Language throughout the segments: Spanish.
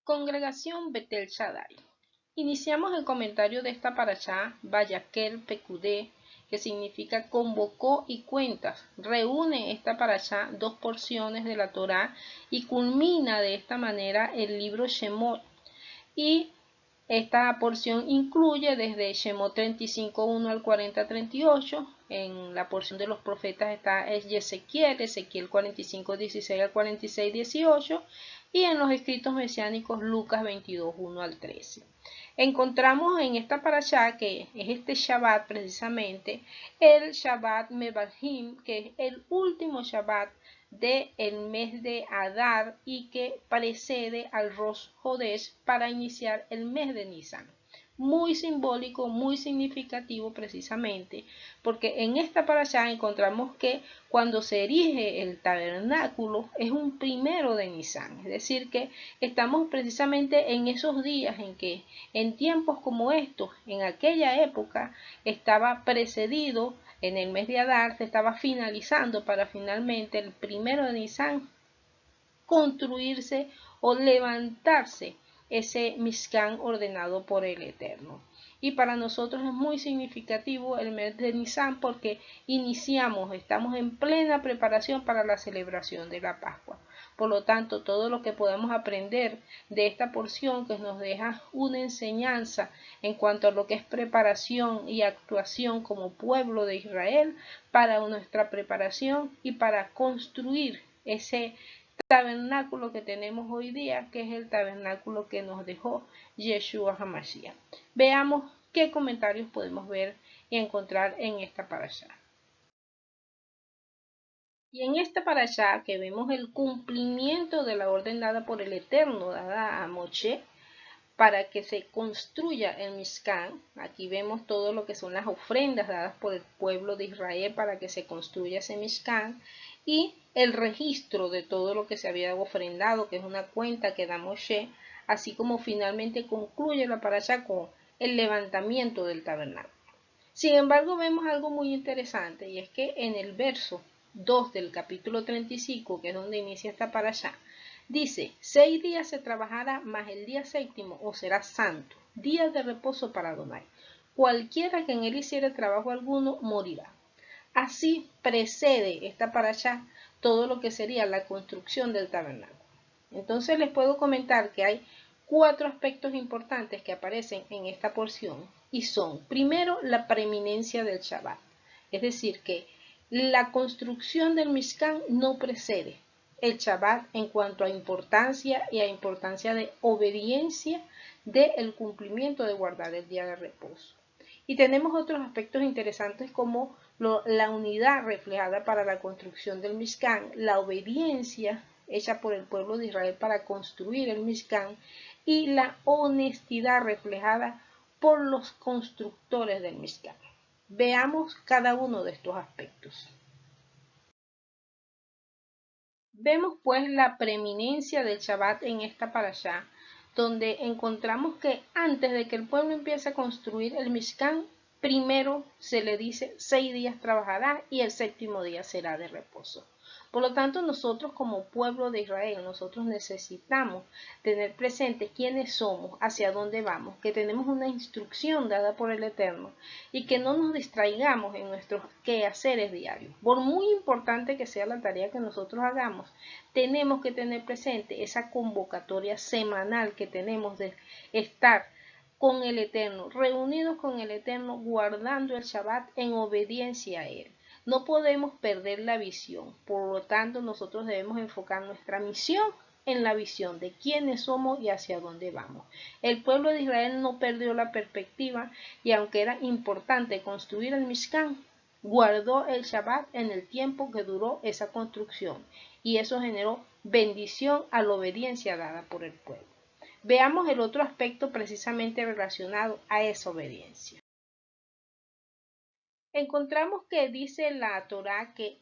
Congregación Betel Shaddai. Iniciamos el comentario de esta parashá, Vayaker Pekudé, que significa convocó y cuentas. Reúne esta parashá dos porciones de la Torá y culmina de esta manera el libro Shemot. Y esta porción incluye desde Shemot 35:1 al 40:38. En la porción de los profetas está Ezequiel 45:16 al 46:18. Y en los escritos mesiánicos Lucas 22:1 al 13. Encontramos en esta parashá, que es este Shabbat precisamente, el Shabbat Mevarhim, que es el último Shabbat del mes de Adar y que precede al Rosh Hodesh para iniciar el mes de Nisan. Muy simbólico, muy significativo precisamente, porque en esta parashá encontramos que cuando se erige el tabernáculo es un 1 de Nisan, es decir que estamos precisamente en esos días en que en tiempos como estos, en aquella época, estaba precedido, en el mes de Adar se estaba finalizando para finalmente el 1 de Nisan construirse o levantarse ese Mishkan ordenado por el Eterno. Y para nosotros es muy significativo el mes de Nisan porque estamos en plena preparación para la celebración de la Pascua. Por lo tanto, todo lo que podemos aprender de esta porción que nos deja una enseñanza en cuanto a lo que es preparación y actuación como pueblo de Israel para nuestra preparación y para construir ese tabernáculo que tenemos hoy día, que es el tabernáculo que nos dejó Yeshua HaMashiach. Veamos qué comentarios podemos ver y encontrar en esta parashá. Y en esta parashá que vemos el cumplimiento de la orden dada por el Eterno, dada a Moshe, para que se construya el Mishkan. Aquí vemos todo lo que son las ofrendas dadas por el pueblo de Israel para que se construya ese Mishkan y el registro de todo lo que se había ofrendado, que es una cuenta que da Moshe, así como finalmente concluye la parashá con el levantamiento del tabernáculo. Sin embargo, vemos algo muy interesante, y es que en el verso 2 del capítulo 35, que es donde inicia esta parashá, dice: 6 días se trabajará, mas el día séptimo os será santo, día de reposo para Adonai. Cualquiera que en él hiciere trabajo alguno morirá. Así precede esta parashá todo lo que sería la construcción del tabernáculo. Entonces les puedo comentar que hay 4 aspectos importantes que aparecen en esta porción y son: primero, la preeminencia del Shabbat, es decir, que la construcción del Mishkan no precede el Shabbat en cuanto a importancia y a importancia de obediencia del cumplimiento de guardar el día de reposo. Y tenemos otros aspectos interesantes como la unidad reflejada para la construcción del Mishkan, la obediencia hecha por el pueblo de Israel para construir el Mishkan y la honestidad reflejada por los constructores del Mishkan. Veamos cada uno de estos aspectos. Vemos pues la preeminencia del Shabbat en esta parashá, donde encontramos que antes de que el pueblo empiece a construir el Mishkan, primero se le dice 6 días trabajará y el séptimo día será de reposo. Por lo tanto, nosotros como pueblo de Israel, nosotros necesitamos tener presente quiénes somos, hacia dónde vamos, que tenemos una instrucción dada por el Eterno y que no nos distraigamos en nuestros quehaceres diarios. Por muy importante que sea la tarea que nosotros hagamos, tenemos que tener presente esa convocatoria semanal que tenemos de estar con el Eterno, reunidos con el Eterno, guardando el Shabbat en obediencia a Él. No podemos perder la visión, por lo tanto nosotros debemos enfocar nuestra misión en la visión de quiénes somos y hacia dónde vamos. El pueblo de Israel no perdió la perspectiva y aunque era importante construir el Mishkan, guardó el Shabbat en el tiempo que duró esa construcción y eso generó bendición a la obediencia dada por el pueblo. Veamos el otro aspecto precisamente relacionado a esa obediencia. Encontramos que dice la Torá que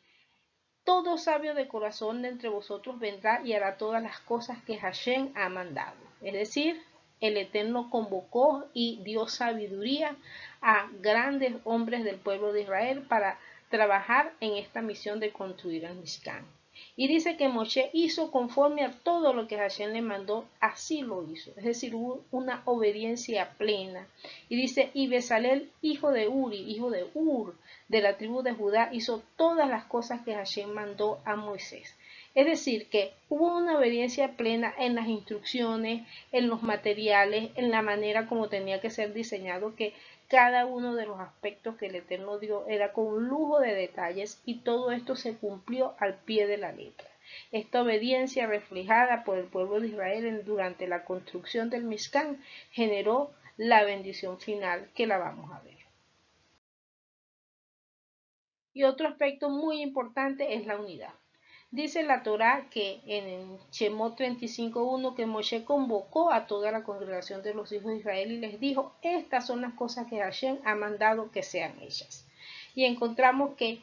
todo sabio de corazón de entre vosotros vendrá y hará todas las cosas que Hashem ha mandado. Es decir, el Eterno convocó y dio sabiduría a grandes hombres del pueblo de Israel para trabajar en esta misión de construir el Mishkan. Y dice que Moshe hizo conforme a todo lo que Hashem le mandó, así lo hizo. Es decir, hubo una obediencia plena. Y dice, y Besalel, hijo de Uri, hijo de Ur, de la tribu de Judá, hizo todas las cosas que Hashem mandó a Moisés. Es decir, que hubo una obediencia plena en las instrucciones, en los materiales, en la manera como tenía que ser diseñado, que cada uno de los aspectos que el Eterno dio era con un lujo de detalles y todo esto se cumplió al pie de la letra. Esta obediencia reflejada por el pueblo de Israel durante la construcción del Mishkan generó la bendición final que la vamos a ver. Y otro aspecto muy importante es la unidad. Dice la Torá que en Shemot 35:1 que Moshe convocó a toda la congregación de los hijos de Israel y les dijo, estas son las cosas que Hashem ha mandado que sean hechas. Y encontramos que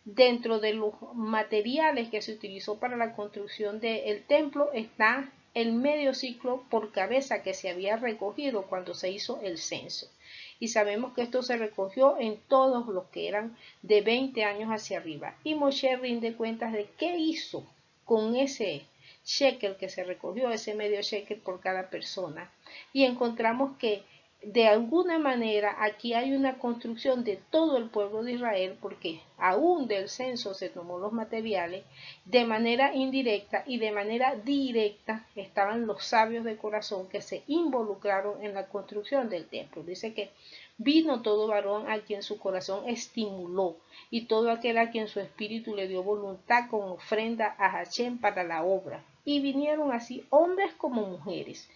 dentro de los materiales que se utilizó para la construcción del templo está el medio ciclo por cabeza que se había recogido cuando se hizo el censo. Y sabemos que esto se recogió en todos los que eran de 20 años hacia arriba. Y Moshe rinde cuentas de qué hizo con ese shekel que se recogió, ese medio shekel por cada persona. Y encontramos que de alguna manera aquí hay una construcción de todo el pueblo de Israel, porque aún del censo se tomó los materiales, de manera indirecta y de manera directa estaban los sabios de corazón que se involucraron en la construcción del templo. Dice que vino todo varón a quien su corazón estimuló y todo aquel a quien su espíritu le dio voluntad con ofrenda a Hashem para la obra. Y vinieron así hombres como mujeres,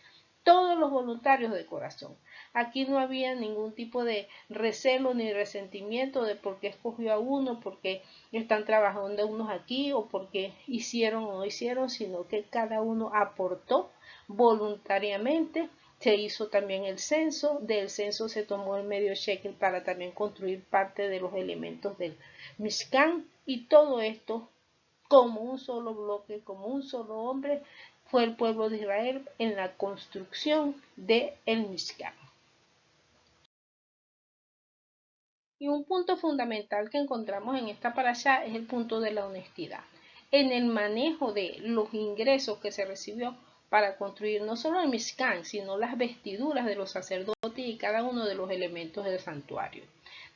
todos los voluntarios de corazón. Aquí no había ningún tipo de recelo ni resentimiento de por qué escogió a uno, porque están trabajando unos aquí o porque hicieron o no hicieron, sino que cada uno aportó voluntariamente. Se hizo también el censo, del censo se tomó el medio shekel para también construir parte de los elementos del Mishkan y todo esto como un solo bloque, como un solo hombre, fue el pueblo de Israel en la construcción del Mishkan. Y un punto fundamental que encontramos en esta parashá es el punto de la honestidad. En el manejo de los ingresos que se recibió para construir no solo el Mishkan, sino las vestiduras de los sacerdotes y cada uno de los elementos del santuario.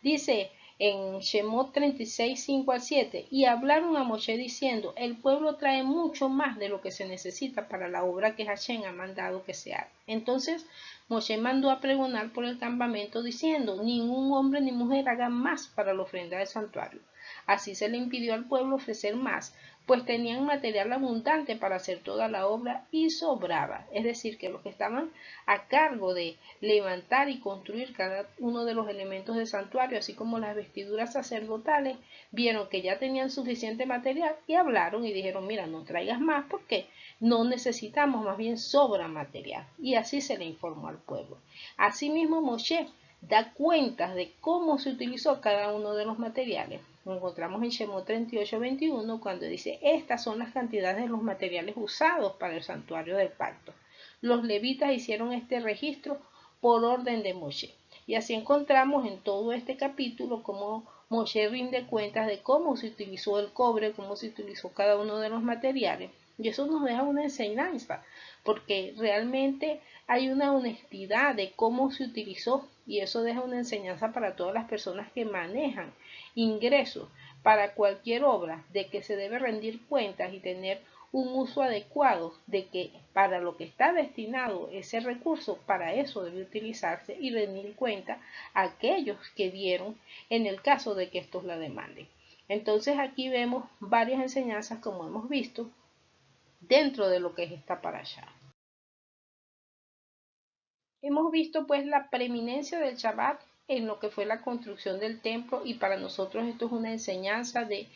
Dice en Shemot 36, 5 al 7, y hablaron a Moshe diciendo, el pueblo trae mucho más de lo que se necesita para la obra que Hashem ha mandado que se haga. Entonces Moshe mandó a pregonar por el campamento diciendo, ningún hombre ni mujer haga más para la ofrenda del santuario. Así se le impidió al pueblo ofrecer más, pues tenían material abundante para hacer toda la obra y sobraba. Es decir, que los que estaban a cargo de levantar y construir cada uno de los elementos del santuario, así como las vestiduras sacerdotales, vieron que ya tenían suficiente material y hablaron y dijeron, mira, no traigas más porque no necesitamos, más bien sobra material. Y así se le informó al pueblo. Asimismo, Moshe da cuentas de cómo se utilizó cada uno de los materiales. Lo encontramos en Shemot 38:21 cuando dice, estas son las cantidades de los materiales usados para el santuario del pacto. Los levitas hicieron este registro por orden de Moshe. Y así encontramos en todo este capítulo cómo Moshe rinde cuentas de cómo se utilizó el cobre, cómo se utilizó cada uno de los materiales. Y eso nos deja una enseñanza, porque realmente hay una honestidad de cómo se utilizó y eso deja una enseñanza para todas las personas que manejan ingresos para cualquier obra, de que se debe rendir cuentas y tener un uso adecuado, de que para lo que está destinado ese recurso, para eso debe utilizarse y rendir cuenta a aquellos que dieron en el caso de que estos la demanden. Entonces aquí vemos varias enseñanzas, como hemos visto, dentro de lo que es esta parashá. Hemos visto pues la preeminencia del Shabbat en lo que fue la construcción del templo y para nosotros esto es una enseñanza de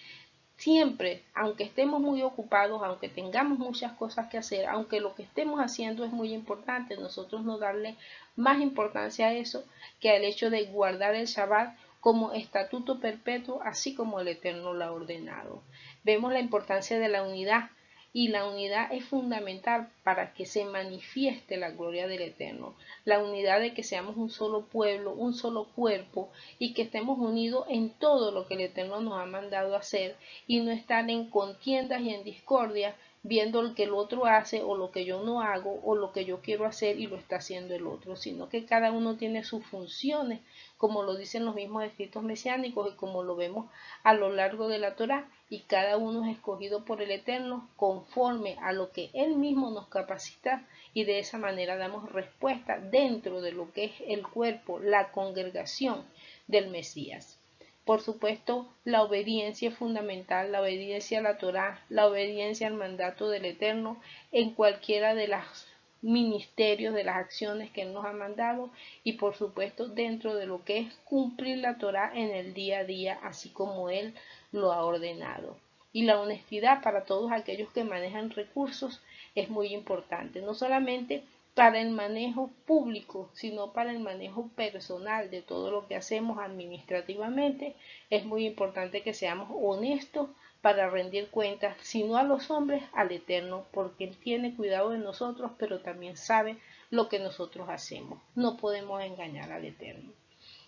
siempre, aunque estemos muy ocupados, aunque tengamos muchas cosas que hacer, aunque lo que estemos haciendo es muy importante, nosotros no darle más importancia a eso que al hecho de guardar el Shabbat como estatuto perpetuo, así como el Eterno lo ha ordenado. Vemos la importancia de la unidad y la unidad es fundamental para que se manifieste la gloria del Eterno. La unidad de que seamos un solo pueblo, un solo cuerpo y que estemos unidos en todo lo que el Eterno nos ha mandado a hacer y no estar en contiendas y en discordia viendo lo que el otro hace o lo que yo no hago o lo que yo quiero hacer y lo está haciendo el otro, sino que cada uno tiene sus funciones, como lo dicen los mismos escritos mesiánicos y como lo vemos a lo largo de la Torá, y cada uno es escogido por el Eterno conforme a lo que Él mismo nos capacita, y de esa manera damos respuesta dentro de lo que es el cuerpo, la congregación del Mesías. Por supuesto, la obediencia es fundamental, la obediencia a la Torá, la obediencia al mandato del Eterno en cualquiera de los ministerios, de las acciones que Él nos ha mandado, y por supuesto dentro de lo que es cumplir la Torá en el día a día, así como Él lo ha ordenado. Y la honestidad para todos aquellos que manejan recursos es muy importante, no solamente para el manejo público, sino para el manejo personal de todo lo que hacemos administrativamente. Es muy importante que seamos honestos para rendir cuentas, si no a los hombres, al Eterno, porque Él tiene cuidado de nosotros, pero también sabe lo que nosotros hacemos. No podemos engañar al Eterno.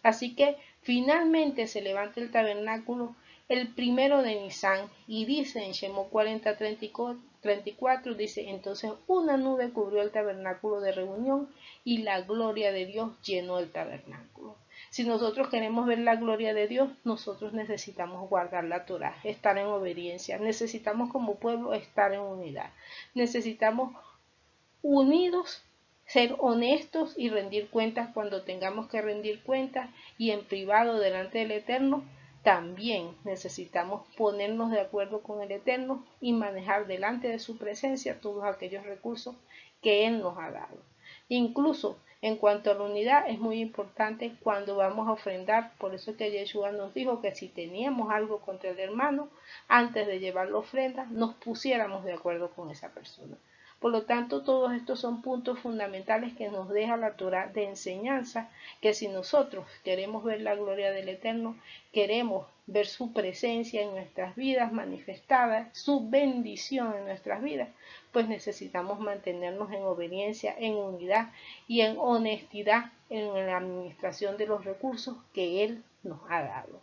Así que finalmente se levanta el tabernáculo el 1 de Nisan, y dice en Shemot 40:34, dice: entonces una nube cubrió el tabernáculo de reunión y la gloria de Dios llenó el tabernáculo. Si nosotros queremos ver la gloria de Dios, nosotros necesitamos guardar la Torá, estar en obediencia, necesitamos como pueblo estar en unidad, necesitamos unidos ser honestos y rendir cuentas cuando tengamos que rendir cuentas, y en privado delante del Eterno también necesitamos ponernos de acuerdo con el Eterno y manejar delante de su presencia todos aquellos recursos que Él nos ha dado. Incluso en cuanto a la unidad es muy importante cuando vamos a ofrendar, por eso que Yeshua nos dijo que si teníamos algo contra el hermano, antes de llevar la ofrenda, nos pusiéramos de acuerdo con esa persona. Por lo tanto, todos estos son puntos fundamentales que nos deja la Torá de enseñanza, que si nosotros queremos ver la gloria del Eterno, queremos ver su presencia en nuestras vidas manifestada, su bendición en nuestras vidas, pues necesitamos mantenernos en obediencia, en unidad y en honestidad en la administración de los recursos que Él nos ha dado.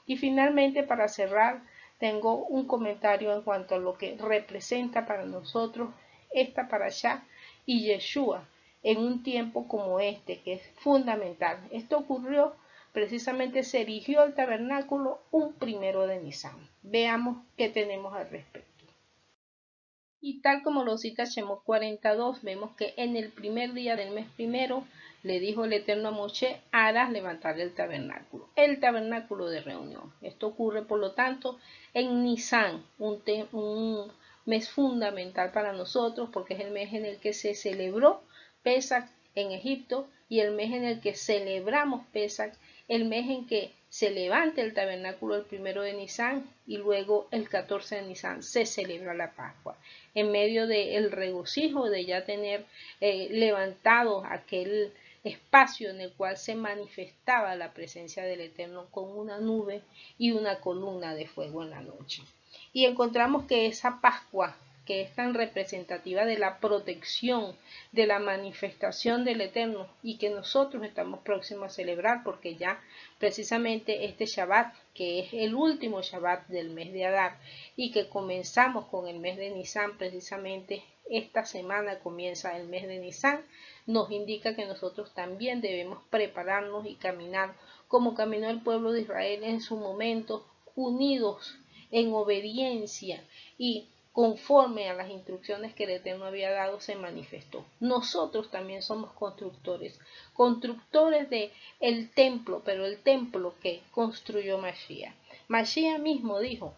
Y finalmente, para cerrar, tengo un comentario en cuanto a lo que representa para nosotros esta parashá y Yeshua en un tiempo como este, que es fundamental. Esto ocurrió precisamente, se erigió el tabernáculo un 1 de Nisan. Veamos qué tenemos al respecto. Y tal como lo cita Shemot 42, vemos que en el primer día del mes primero le dijo el Eterno a Moshe: harás levantar el tabernáculo de reunión. Esto ocurre, por lo tanto, en Nisan, un mes fundamental para nosotros, porque es el mes en el que se celebró Pesach en Egipto y el mes en el que celebramos Pesach, el mes en que se levanta el tabernáculo el 1 de Nisan, y luego el 14 de Nisan se celebra la Pascua. En medio del regocijo de ya tener levantado aquel espacio en el cual se manifestaba la presencia del Eterno con una nube y una columna de fuego en la noche. Y encontramos que esa Pascua, que es tan representativa de la protección, de la manifestación del Eterno, y que nosotros estamos próximos a celebrar, porque ya precisamente este Shabbat, que es el último Shabbat del mes de Adar, y que comenzamos con el mes de Nisan, precisamente esta semana comienza el mes de Nisan, nos indica que nosotros también debemos prepararnos y caminar como caminó el pueblo de Israel en su momento, unidos en obediencia y conforme a las instrucciones que el Eterno había dado, se manifestó. Nosotros también somos constructores de el templo, pero el templo que construyó Mashiach. Mashiach mismo dijo,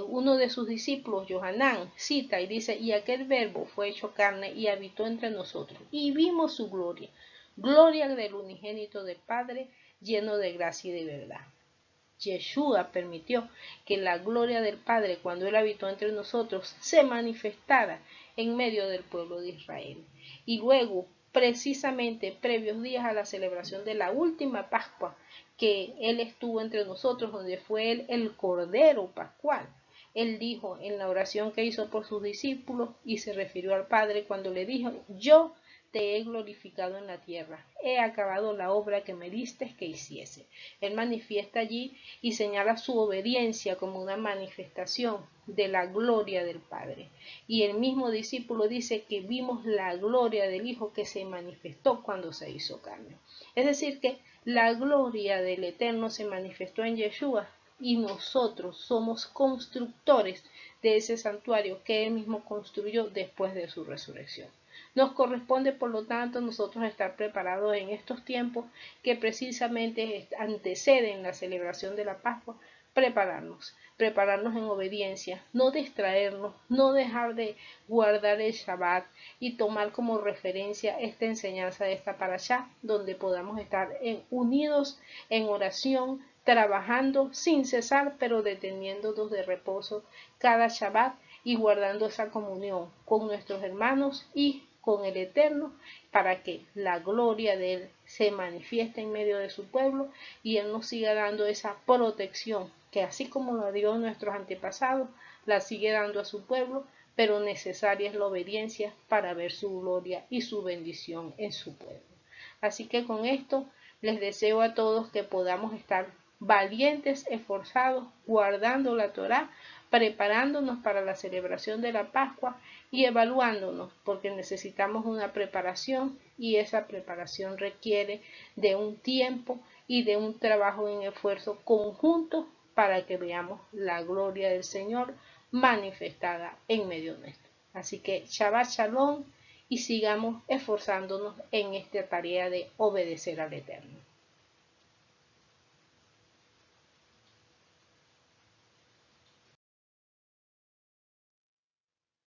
uno de sus discípulos, Yohanan, cita y dice: y aquel verbo fue hecho carne y habitó entre nosotros, y vimos su gloria, gloria del unigénito del Padre, lleno de gracia y de verdad. Yeshua permitió que la gloria del Padre, cuando Él habitó entre nosotros, se manifestara en medio del pueblo de Israel. Y luego, precisamente previos días a la celebración de la última Pascua, que Él estuvo entre nosotros, donde fue Él el Cordero Pascual, Él dijo en la oración que hizo por sus discípulos y se refirió al Padre cuando le dijo: yo te he glorificado en la tierra, he acabado la obra que me diste que hiciese. Él manifiesta allí y señala su obediencia como una manifestación de la gloria del Padre. Y el mismo discípulo dice que vimos la gloria del Hijo que se manifestó cuando se hizo carne. Es decir, que la gloria del Eterno se manifestó en Yeshua y nosotros somos constructores de ese santuario que Él mismo construyó después de su resurrección. Nos corresponde, por lo tanto, nosotros estar preparados en estos tiempos que precisamente anteceden la celebración de la Pascua, prepararnos en obediencia, no distraernos, no dejar de guardar el Shabbat y tomar como referencia esta enseñanza de esta parashá, donde podamos estar unidos en oración, trabajando sin cesar, pero deteniéndonos de reposo cada Shabbat y guardando esa comunión con nuestros hermanos y con el Eterno, para que la gloria de Él se manifieste en medio de su pueblo y Él nos siga dando esa protección que, así como la dio a nuestros antepasados, la sigue dando a su pueblo, pero necesaria es la obediencia para ver su gloria y su bendición en su pueblo. Así que con esto les deseo a todos que podamos estar valientes, esforzados, guardando la Torá, preparándonos para la celebración de la Pascua y evaluándonos, porque necesitamos una preparación y esa preparación requiere de un tiempo y de un trabajo en esfuerzo conjunto para que veamos la gloria del Señor manifestada en medio nuestro. Así que Shabbat Shalom y sigamos esforzándonos en esta tarea de obedecer al Eterno.